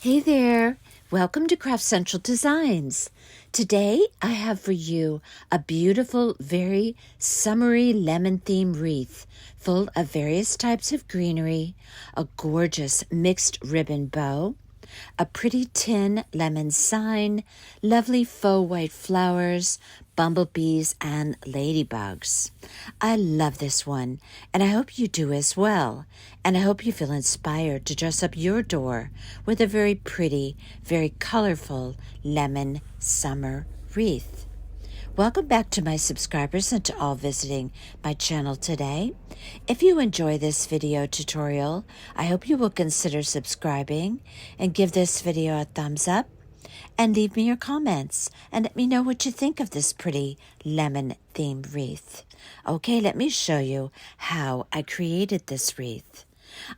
Hey there, welcome to Craft Central Designs. Today I have for you a beautiful, very summery lemon theme wreath full of various types of greenery, a gorgeous mixed ribbon bow, a pretty tin lemon sign, lovely faux white flowers, bumblebees, and ladybugs. I love this one, and I hope you do as well. And I hope you feel inspired to dress up your door with a very pretty, very colorful lemon summer wreath. Welcome back to my subscribers and to all visiting my channel today. If you enjoy this video tutorial, I hope you will consider subscribing and give this video a thumbs up and leave me your comments and let me know what you think of this pretty lemon themed wreath. Okay, let me show you how I created this wreath.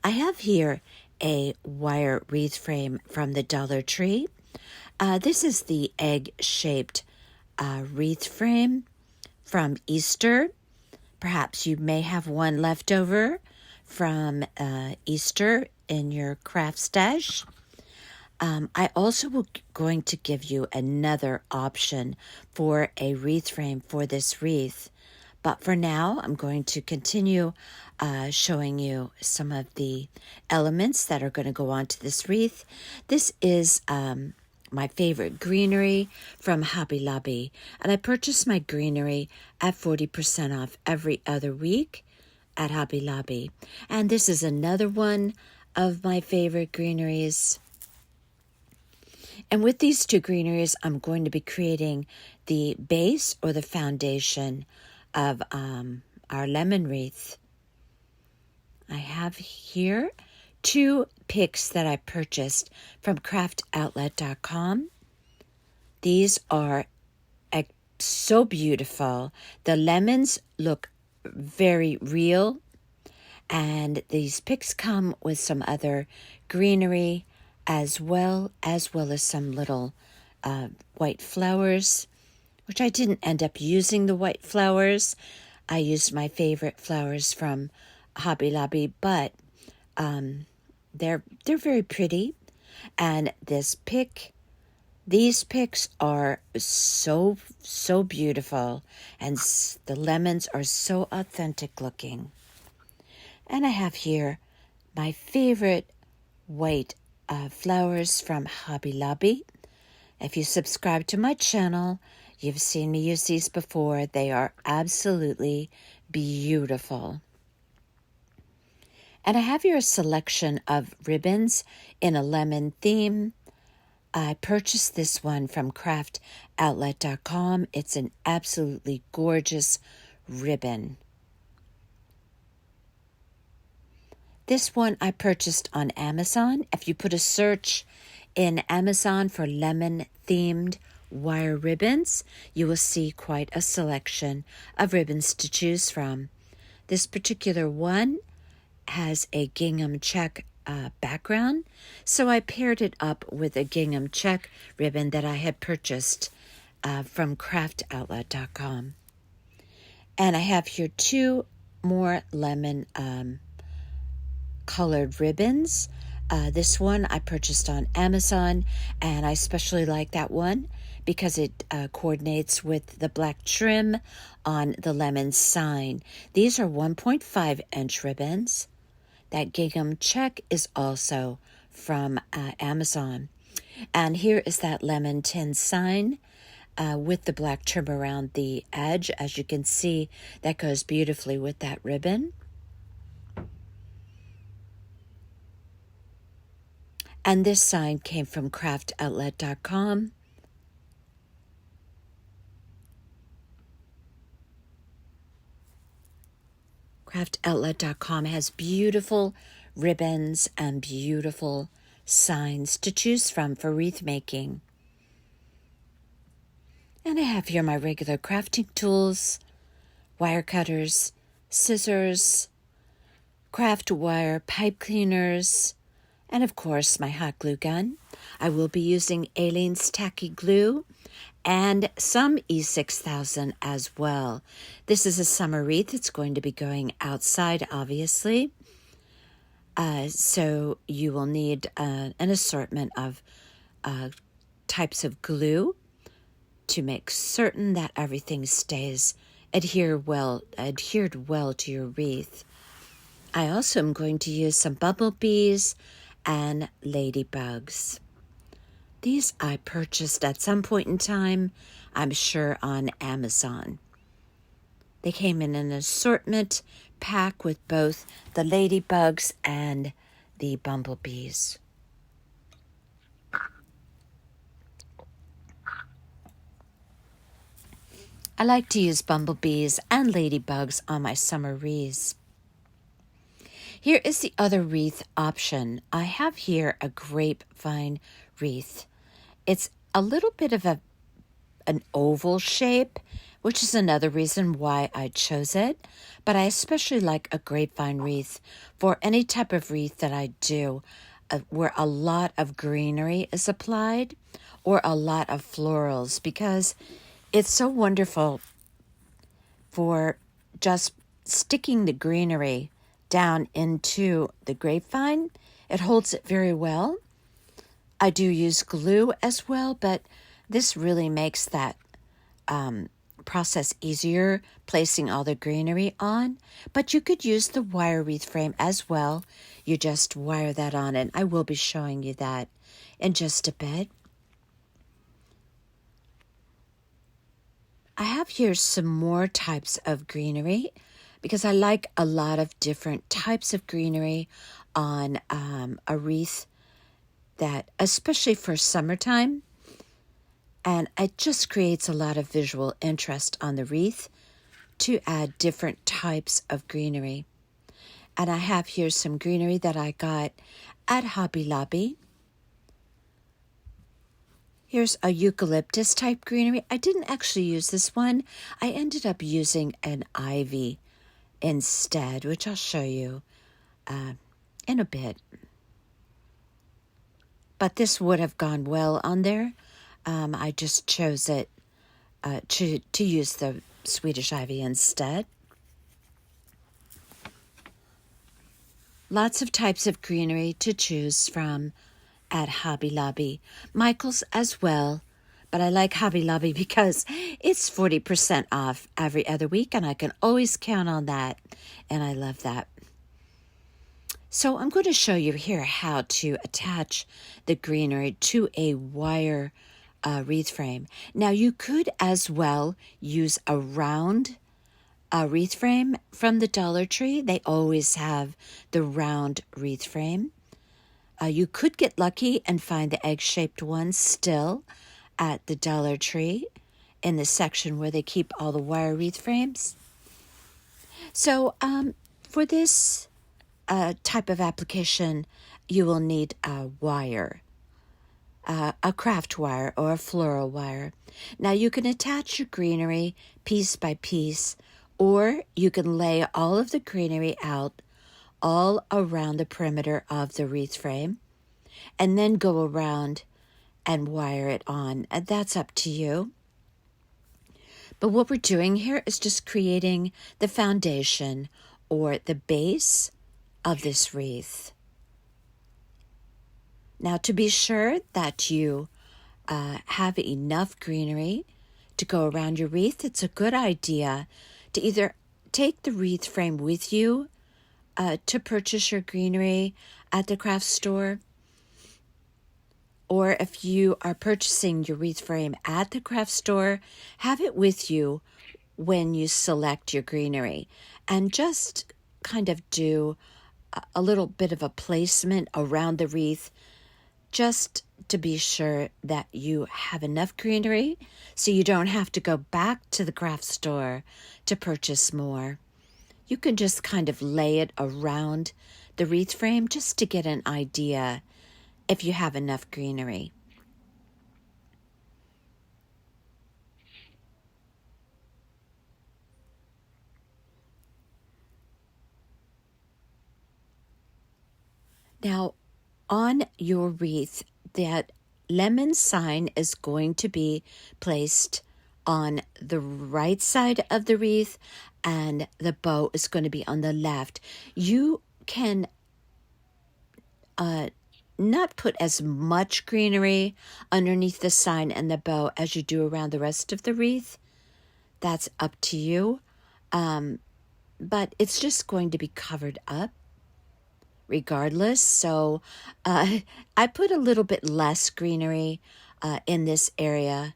I have here a wire wreath frame from the Dollar Tree. This is the egg-shaped wreath frame from Easter. Perhaps you may have one left over from Easter in your craft stash. I also will going to give you another option for a wreath frame for this wreath. But for now, I'm going to continue showing you some of the elements that are going to go onto this wreath. This is my favorite greenery from Hobby Lobby. And I purchase my greenery at 40% off every other week at Hobby Lobby. And this is another one of my favorite greeneries. And with these two greeneries, I'm going to be creating the base or the foundation of our lemon wreath. I have here two picks that I purchased from craftoutlet.com. These are so beautiful. The lemons look very real, and these picks come with some other greenery as well as some little white flowers, which I didn't end up using the white flowers. I used my favorite flowers from Hobby Lobby, but they're very pretty. And these picks are so beautiful, and the lemons are so authentic looking. And I have here my favorite white flowers from Hobby Lobby. If you subscribe to my channel, you've seen me use these before. They are absolutely beautiful. And I have here a selection of ribbons in a lemon theme. I purchased this one from craftoutlet.com. It's an absolutely gorgeous ribbon. This one I purchased on Amazon. If you put a search in Amazon for lemon-themed wire ribbons, you will see quite a selection of ribbons to choose from. This particular one has a gingham check background, so I paired it up with a gingham check ribbon that I had purchased from craftoutlet.com. And I have here two more lemon colored ribbons. This one I purchased on Amazon, and I especially like that one because it coordinates with the black trim on the lemon sign. These are 1.5 inch ribbons. That gingham check is also from Amazon. And here is that lemon tin sign with the black trim around the edge. As you can see, that goes beautifully with that ribbon. And this sign came from craftoutlet.com. Craftoutlet.com has beautiful ribbons and beautiful signs to choose from for wreath making. And I have here my regular crafting tools, wire cutters, scissors, craft wire pipe cleaners, and of course my hot glue gun. I will be using Aleene's tacky glue and some E6000 as well. This is a summer wreath. It's going to be going outside, obviously. So you will need an assortment of types of glue to make certain that everything stays adhered well to your wreath. I also am going to use some bumblebees and ladybugs. These I purchased at some point in time, I'm sure on Amazon. They came in an assortment pack with both the ladybugs and the bumblebees. I like to use bumblebees and ladybugs on my summer wreaths. Here is the other wreath option. I have here a grapevine wreath. It's a little bit of an oval shape, which is another reason why I chose it, but I especially like a grapevine wreath for any type of wreath that I do where a lot of greenery is applied or a lot of florals, because it's so wonderful for just sticking the greenery down into the grapevine. It holds it very well. I do use glue as well, but this really makes that process easier, placing all the greenery on. But you could use the wire wreath frame as well. You just wire that on, and I will be showing you that in just a bit. I have here some more types of greenery because I like a lot of different types of greenery on a wreath, that especially for summertime, and it just creates a lot of visual interest on the wreath to add different types of greenery. And I have here some greenery that I got at Hobby Lobby. Here's a eucalyptus type greenery. I didn't actually use this one. I ended up using an ivy instead, which I'll show you in a bit. But this would have gone well on there. I just chose it to use the Swedish ivy instead. Lots of types of greenery to choose from at Hobby Lobby. Michael's as well, but I like Hobby Lobby because it's 40% off every other week, and I can always count on that, and I love that. So I'm going to show you here how to attach the greenery to a wire wreath frame. Now you could as well use a round wreath frame from the Dollar Tree. They always have the round wreath frame. You could get lucky and find the egg-shaped ones still at the Dollar Tree in the section where they keep all the wire wreath frames. So for this type of application, you will need a wire, a craft wire or a floral wire. Now you can attach your greenery piece by piece, or you can lay all of the greenery out all around the perimeter of the wreath frame and then go around and wire it on. And that's up to you. But what we're doing here is just creating the foundation or the base of this wreath. Now, to be sure that you have enough greenery to go around your wreath, it's a good idea to either take the wreath frame with you to purchase your greenery at the craft store, or if you are purchasing your wreath frame at the craft store, have it with you when you select your greenery, and just kind of do a little bit of a placement around the wreath just to be sure that you have enough greenery so you don't have to go back to the craft store to purchase more. You can just kind of lay it around the wreath frame just to get an idea if you have enough greenery. Now, on your wreath, that lemon sign is going to be placed on the right side of the wreath, and the bow is going to be on the left. You can not put as much greenery underneath the sign and the bow as you do around the rest of the wreath. That's up to you. But it's just going to be covered up regardless. So I put a little bit less greenery in this area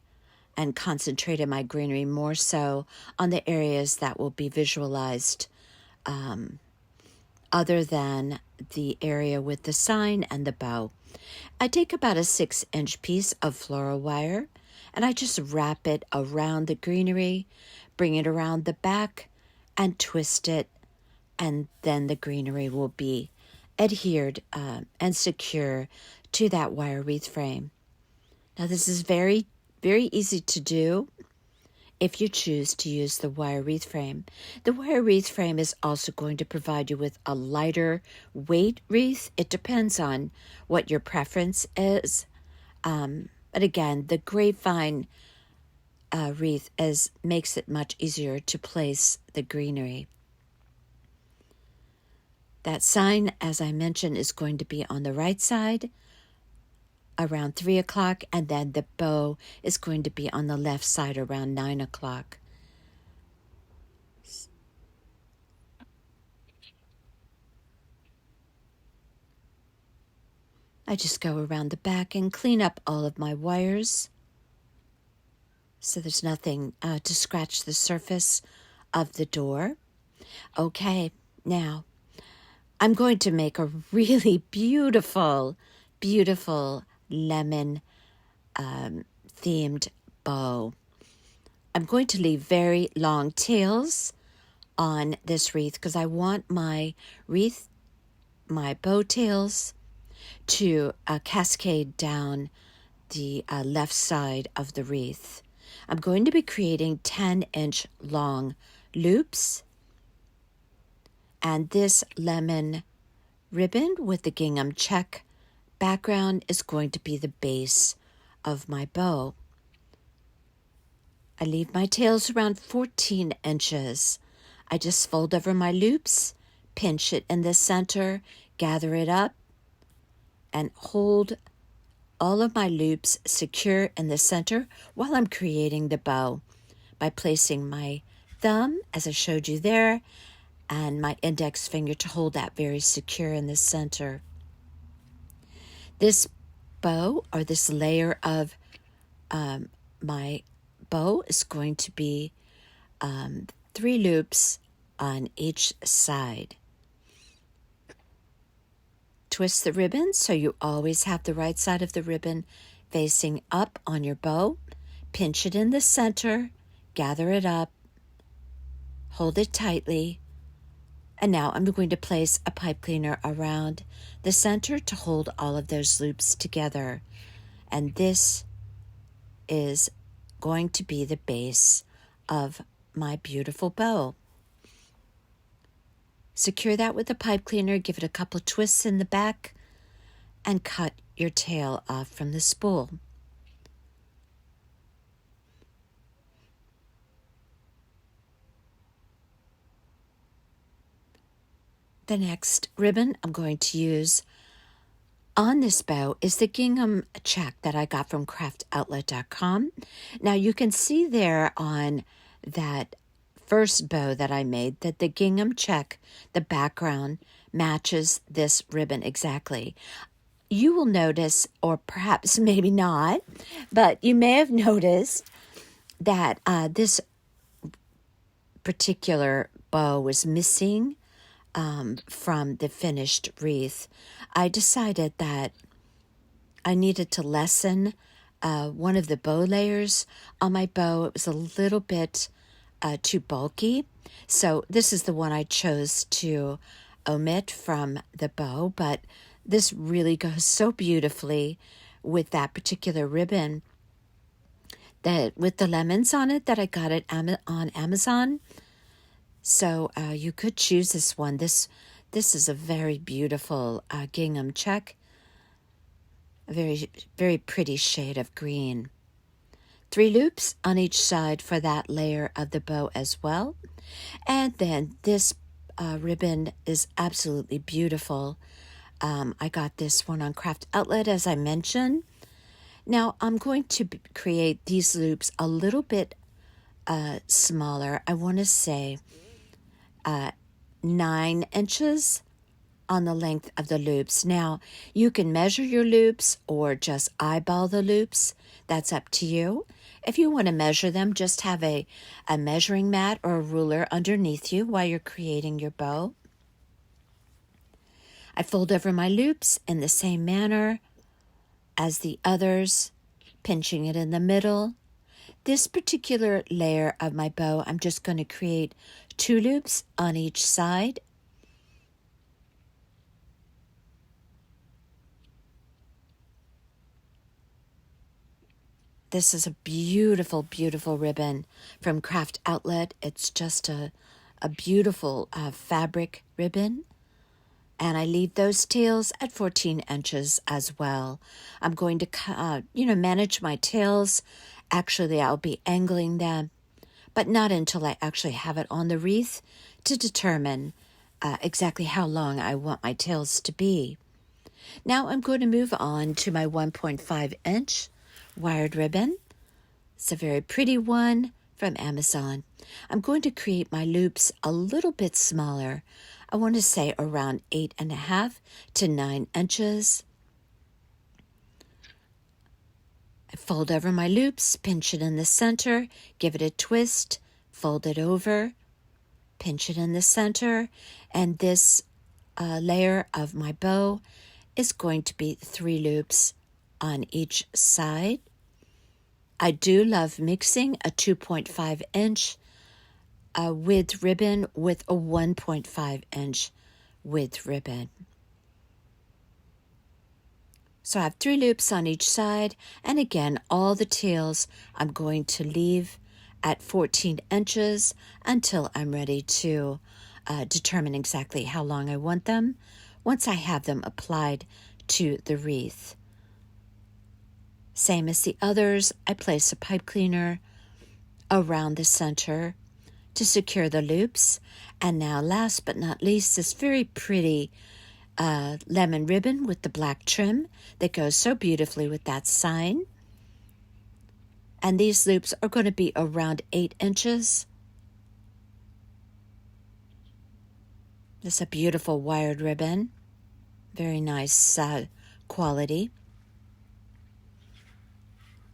and concentrated my greenery more so on the areas that will be visualized other than the area with the sign and the bow. I take about a 6-inch piece of floral wire and I just wrap it around the greenery, bring it around the back and twist it, and then the greenery will be adhered and secure to that wire wreath frame. Now this is very, very easy to do if you choose to use the wire wreath frame. The wire wreath frame is also going to provide you with a lighter weight wreath. It depends on what your preference is. But again, the grapevine wreath makes it much easier to place the greenery. That sign, as I mentioned, is going to be on the right side around 3 o'clock, and then the bow is going to be on the left side around 9 o'clock. I just go around the back and clean up all of my wires so there's nothing to scratch the surface of the door. Okay, now I'm going to make a really beautiful, beautiful lemon themed bow. I'm going to leave very long tails on this wreath because I want my wreath, my bow tails, to cascade down the left side of the wreath. I'm going to be creating 10-inch long loops, and this lemon ribbon with the gingham check background is going to be the base of my bow. I leave my tails around 14 inches. I just fold over my loops, pinch it in the center, gather it up, and hold all of my loops secure in the center while I'm creating the bow by placing my thumb, as I showed you there, and my index finger to hold that very secure in the center. This bow, or this layer of my bow, is going to be 3 loops on each side. Twist the ribbon so you always have the right side of the ribbon facing up on your bow. Pinch it in the center, gather it up, hold it tightly, and now I'm going to place a pipe cleaner around the center to hold all of those loops together. And this is going to be the base of my beautiful bow. Secure that with a pipe cleaner, give it a couple twists in the back, and cut your tail off from the spool. The next ribbon I'm going to use on this bow is the gingham check that I got from craftoutlet.com. Now you can see there on that first bow that I made that the gingham check, the background, matches this ribbon exactly. You will notice, or perhaps maybe not, but you may have noticed that this particular bow was missing from the finished wreath. I decided that I needed to lessen one of the bow layers on my bow. It was a little bit too bulky, so this is the one I chose to omit from the bow, but this really goes so beautifully with that particular ribbon, that with the lemons on it, that I got it on Amazon. So you could choose this one. This is a very beautiful gingham check, a very, very pretty shade of green. 3 loops on each side for that layer of the bow as well. And then this ribbon is absolutely beautiful. I got this one on Craft Outlet, as I mentioned. Now I'm going to create these loops a little bit smaller. I want to say 9 inches on the length of the loops. Now, you can measure your loops or just eyeball the loops. That's up to you. If you want to measure them, just have a measuring mat or a ruler underneath you while you're creating your bow. I fold over my loops in the same manner as the others, pinching it in the middle. This particular layer of my bow, I'm just going to create 2 loops on each side. This is a beautiful, beautiful ribbon from Craft Outlet. It's just a beautiful fabric ribbon. And I leave those tails at 14 inches as well. I'm going to, manage my tails. Actually, I'll be angling them, but not until I actually have it on the wreath to determine exactly how long I want my tails to be. Now I'm going to move on to my 1.5 inch wired ribbon. It's a very pretty one from Amazon. I'm going to create my loops a little bit smaller. I want to say around 8.5 to 9 inches. I fold over my loops, pinch it in the center, give it a twist, fold it over, pinch it in the center, and this layer of my bow is going to be 3 loops on each side. I do love mixing a 2.5 inch width ribbon with a 1.5 inch width ribbon. So I have 3 loops on each side, and again, all the tails I'm going to leave at 14 inches until I'm ready to determine exactly how long I want them once I have them applied to the wreath. Same as the others, I place a pipe cleaner around the center to secure the loops. And now, last but not least, this very pretty lemon ribbon with the black trim that goes so beautifully with that sign. And these loops are going to be around 8 inches. This is a beautiful wired ribbon. Very nice quality.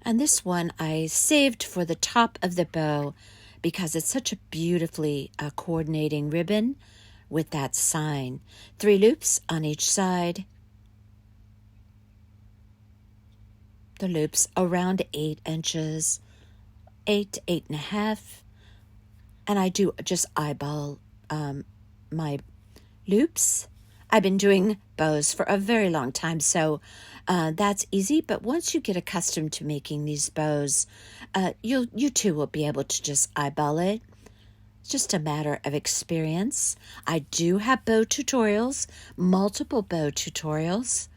And this one I saved for the top of the bow because it's such a beautifully coordinating ribbon with that sign. 3 loops on each side. The loops around 8 inches, 8 to 8.5. And I do just eyeball my loops. I've been doing bows for a very long time, so that's easy. But once you get accustomed to making these bows, you too will be able to just eyeball it. It's just a matter of experience. I do have bow tutorials, multiple bow tutorials,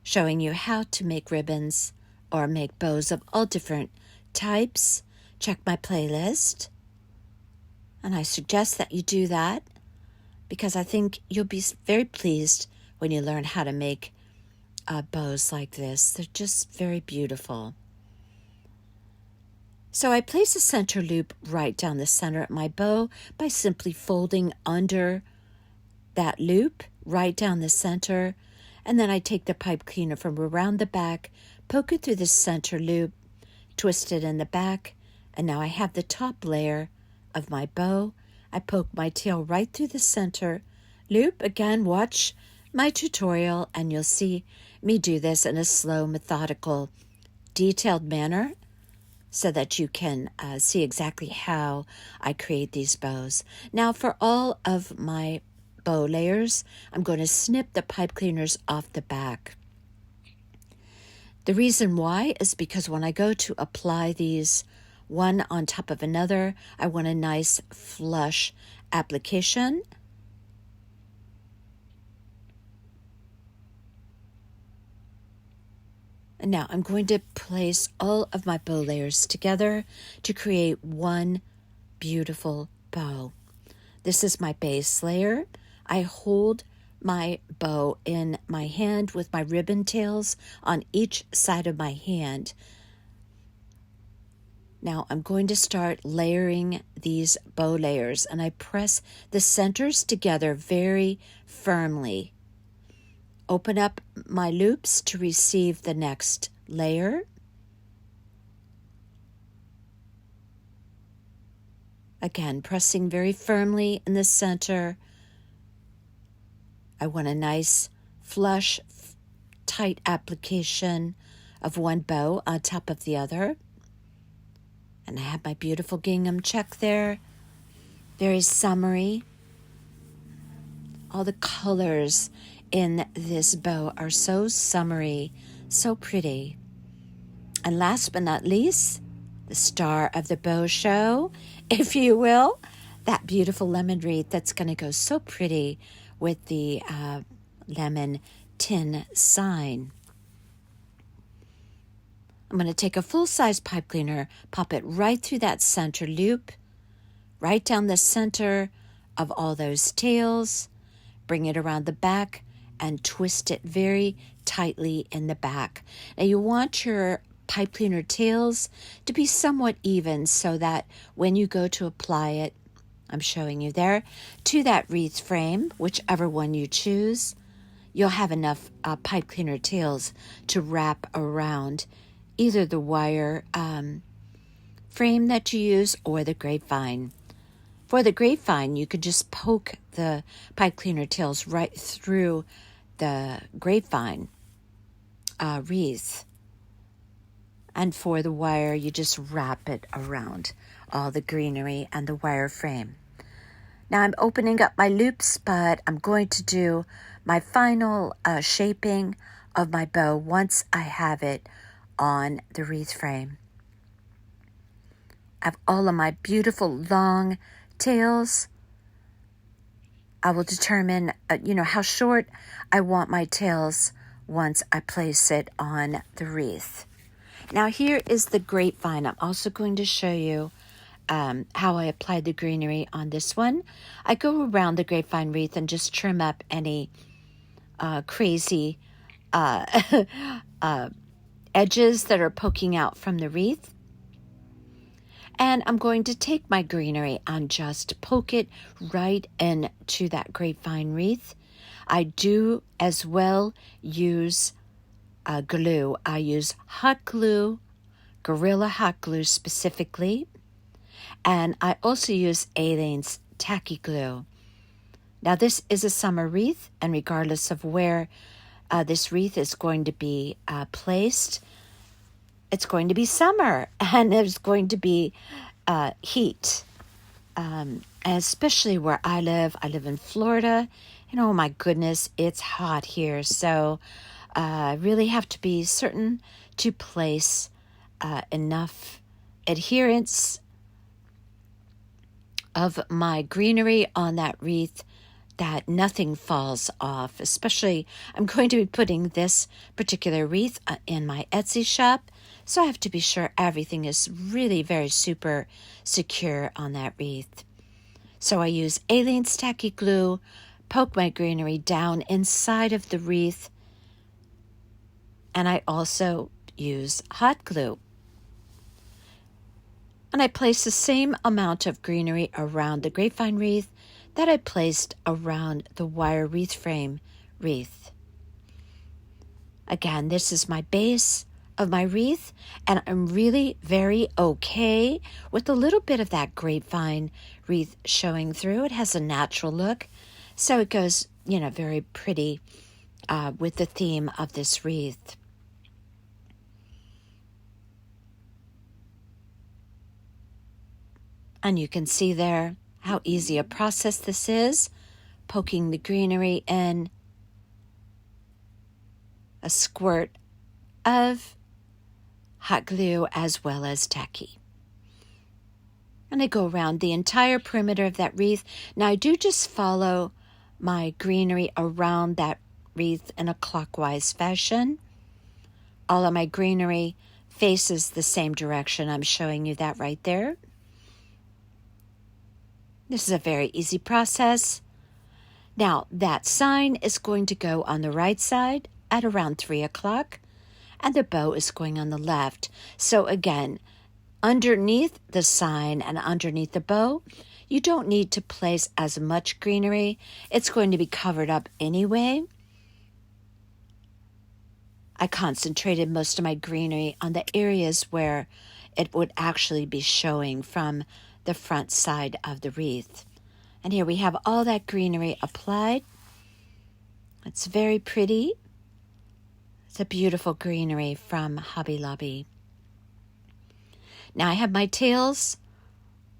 showing you how to make ribbons or make bows of all different types. Check my playlist. And I suggest that you do that because I think you'll be very pleased when you learn how to make bows like this. They're just very beautiful. So I place a center loop right down the center of my bow by simply folding under that loop right down the center. And then I take the pipe cleaner from around the back, poke it through the center loop, twist it in the back, and now I have the top layer of my bow. I poke my tail right through the center loop. Again, watch my tutorial and you'll see me do this in a slow, methodical, detailed manner so that you can see exactly how I create these bows. Now for all of my bow layers, I'm going to snip the pipe cleaners off the back. The reason why is because when I go to apply these one on top of another, I want a nice flush application. And now I'm going to place all of my bow layers together to create one beautiful bow. This is my base layer. I hold my bow in my hand with my ribbon tails on each side of my hand. Now I'm going to start layering these bow layers, and I press the centers together very firmly. Open up my loops to receive the next layer. Again, pressing very firmly in the center. I want a nice, flush, tight application of one bow on top of the other. And I have my beautiful gingham check there. Very summery. All the colors in this bow are so summery, so pretty. And last but not least, the star of the bow show, if you will, that beautiful lemon wreath that's going to go so pretty with the lemon tin sign. I'm going to take a full-size pipe cleaner, pop it right through that center loop, right down the center of all those tails, bring it around the back, and twist it very tightly in the back. Now you want your pipe cleaner tails to be somewhat even so that when you go to apply it, I'm showing you there, to that wreath frame, whichever one you choose, you'll have enough pipe cleaner tails to wrap around either the wire frame that you use or the grapevine. For the grapevine, you could just poke the pipe cleaner tails right through the grapevine wreath. And for the wire, you just wrap it around all the greenery and the wire frame. Now I'm opening up my loops, but I'm going to do my final shaping of my bow once I have it on the wreath frame. I have all of my beautiful long tails. I will determine, how short I want my tails once I place it on the wreath. Now here is the grapevine. I'm also going to show you how I applied the greenery on this one. I go around the grapevine wreath and just trim up any crazy edges that are poking out from the wreath. And I'm going to take my greenery and just poke it right into that grapevine wreath. I do as well use glue. I use hot glue, Gorilla Hot Glue specifically, and I also use Aleene's Tacky Glue. Now this is a summer wreath, and regardless of where this wreath is going to be placed, it's going to be summer, and there's going to be heat, especially where I live. I live in Florida, and oh my goodness, it's hot here. So I really have to be certain to place enough adherence of my greenery on that wreath that nothing falls off. Especially, I'm going to be putting this particular wreath in my Etsy shop, so I have to be sure everything is really very super secure on that wreath. So I use Aleene's Tacky Glue, poke my greenery down inside of the wreath, and I also use hot glue. And I place the same amount of greenery around the grapevine wreath that I placed around the wire wreath frame wreath. Again, this is my base of my wreath, and I'm really very okay with a little bit of that grapevine wreath showing through. It has a natural look, so it goes, very pretty with the theme of this wreath. And you can see there how easy a process this is, poking the greenery in, a squirt of hot glue as well as tacky. And I go around the entire perimeter of that wreath. Now I do just follow my greenery around that wreath in a clockwise fashion. All of my greenery faces the same direction. I'm showing you that right there. This is a very easy process. Now, that sign is going to go on the right side at around 3 o'clock, and the bow is going on the left. So again, underneath the sign and underneath the bow, you don't need to place as much greenery. It's going to be covered up anyway. I concentrated most of my greenery on the areas where it would actually be showing from the front side of the wreath. And here we have all that greenery applied. It's very pretty. It's a beautiful greenery from Hobby Lobby. Now I have my tails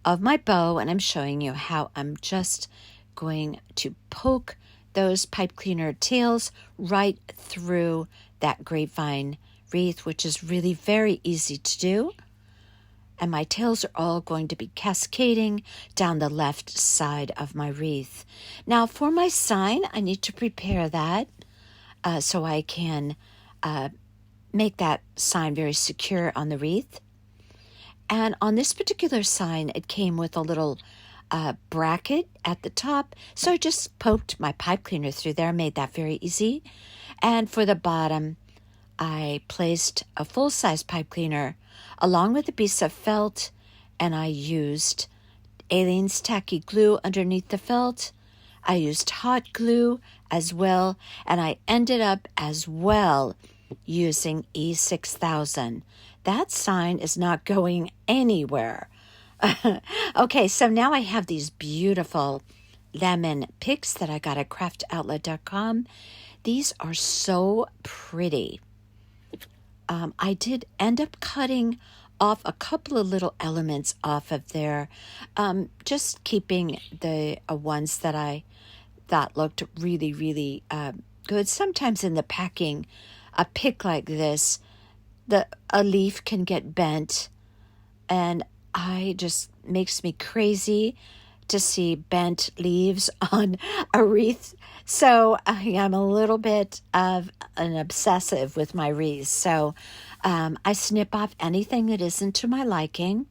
of my bow, and I'm showing you how I'm just going to poke those pipe cleaner tails right through that grapevine wreath, which is really very easy to do. And my tails are all going to be cascading down the left side of my wreath. Now for my sign, I need to prepare that so I can make that sign very secure on the wreath. And on this particular sign, it came with a little bracket at the top. So I just poked my pipe cleaner through there, made that very easy. And for the bottom, I placed a full-size pipe cleaner along with a piece of felt, and I used Aleene's tacky glue underneath the felt. I used hot glue as well, and I ended up as well using E6000. That sign is not going anywhere. Okay, so now I have these beautiful lemon picks that I got at craftoutlet.com. These are so pretty. I did end up cutting off a couple of little elements off of there, just keeping the ones that I thought looked really, really good. Sometimes in the packing, a pick like this, a leaf can get bent, and I just makes me crazy to see bent leaves on a wreath. So I am a little bit of an obsessive with my wreaths. So I snip off anything that isn't to my liking.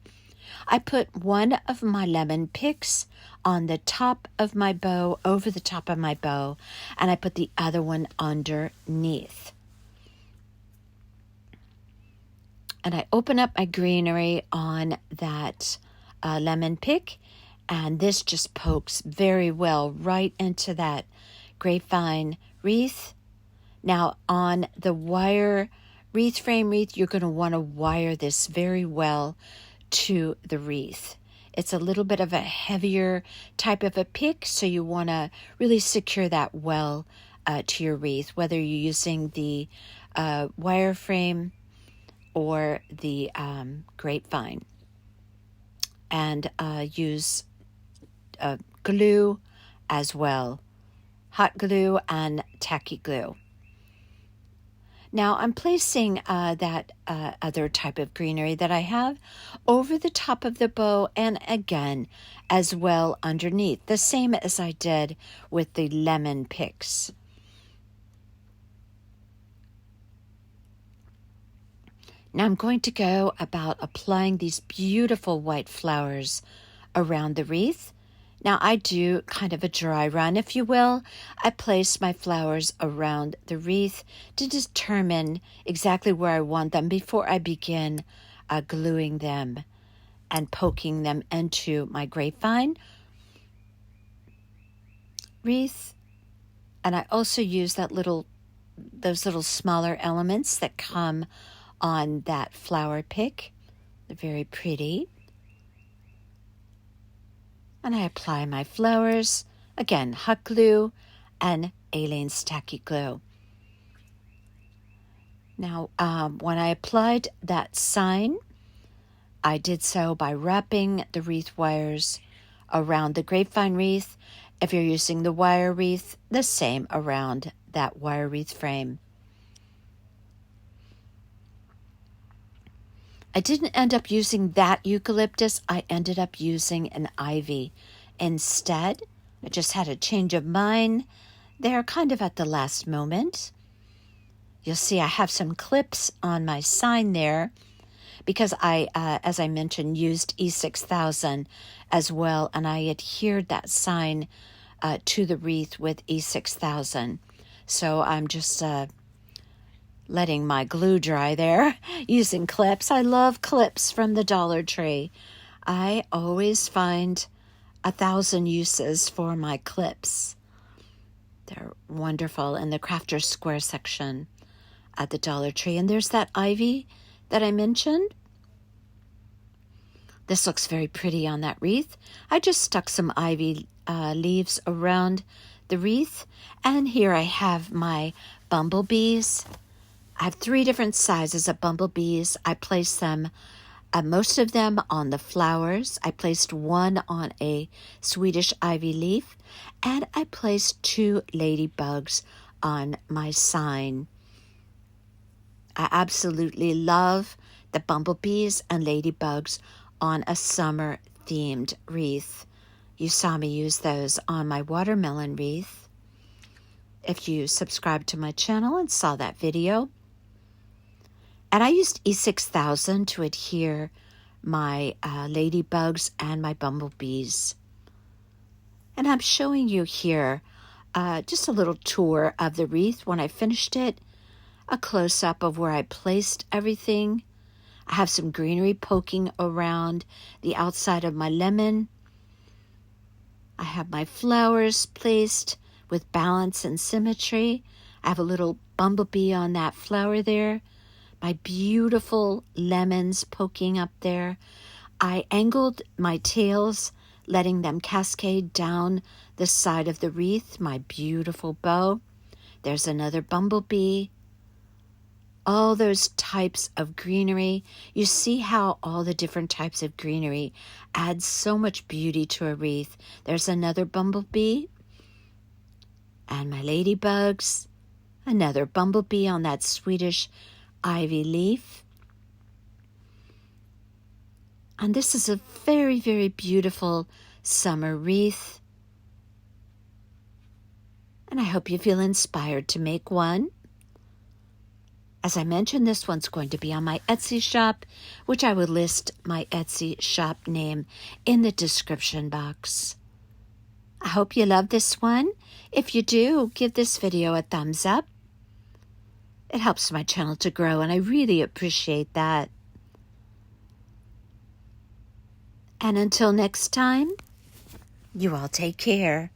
I put one of my lemon picks on the top of my bow, over the top of my bow, and I put the other one underneath. And I open up my greenery on that lemon pick, and this just pokes very well right into that grapevine wreath. Now on the wire wreath frame wreath, you're going to want to wire this very well to the wreath. It's a little bit of a heavier type of a pick, so you want to really secure that well to your wreath, whether you're using the wire frame or the grapevine. And use glue as well, hot glue and tacky glue. Now I'm placing that other type of greenery that I have over the top of the bow, and again as well underneath, the same as I did with the lemon picks. Now I'm going to go about applying these beautiful white flowers around the wreath. Now I do kind of a dry run, if you will. I place my flowers around the wreath to determine exactly where I want them before I begin gluing them and poking them into my grapevine wreath. And I also use those little smaller elements that come on that flower pick. They're very pretty. And I apply my flowers, again, hot glue and Aleene's tacky glue. Now, when I applied that sign, I did so by wrapping the wreath wires around the grapevine wreath. If you're using the wire wreath, the same around that wire wreath frame. I didn't end up using that eucalyptus. I ended up using an ivy instead. I just had a change of mind there, kind of at the last moment. You'll see I have some clips on my sign there because I, as I mentioned, used E6000 as well, and I adhered that sign to the wreath with E6000. So I'm just letting my glue dry there using clips. I love clips from the Dollar Tree. I always find 1,000 uses for my clips. They're wonderful in the Crafter's Square section at the Dollar Tree. And there's that ivy that I mentioned. This looks very pretty on that wreath. I just stuck some ivy leaves around the wreath. And here I have my bumblebees. I have 3 different sizes of bumblebees. I placed them, most of them on the flowers. I placed one on a Swedish ivy leaf. And I placed 2 ladybugs on my sign. I absolutely love the bumblebees and ladybugs on a summer-themed wreath. You saw me use those on my watermelon wreath. If you subscribed to my channel and saw that video. And I used E6000 to adhere my ladybugs and my bumblebees. And I'm showing you here just a little tour of the wreath when I finished it. A close-up of where I placed everything. I have some greenery poking around the outside of my lemon. I have my flowers placed with balance and symmetry. I have a little bumblebee on that flower there. My beautiful lemons poking up there. I angled my tails, letting them cascade down the side of the wreath. My beautiful bow. There's another bumblebee. All those types of greenery. You see how all the different types of greenery add so much beauty to a wreath. There's another bumblebee. And my ladybugs. Another bumblebee on that Swedish ivy leaf. And this is a very, very beautiful summer wreath. And I hope you feel inspired to make one. As I mentioned, this one's going to be on my Etsy shop, which I will list my Etsy shop name in the description box. I hope you love this one. If you do, give this video a thumbs up. It helps my channel to grow, and I really appreciate that. And until next time, you all take care.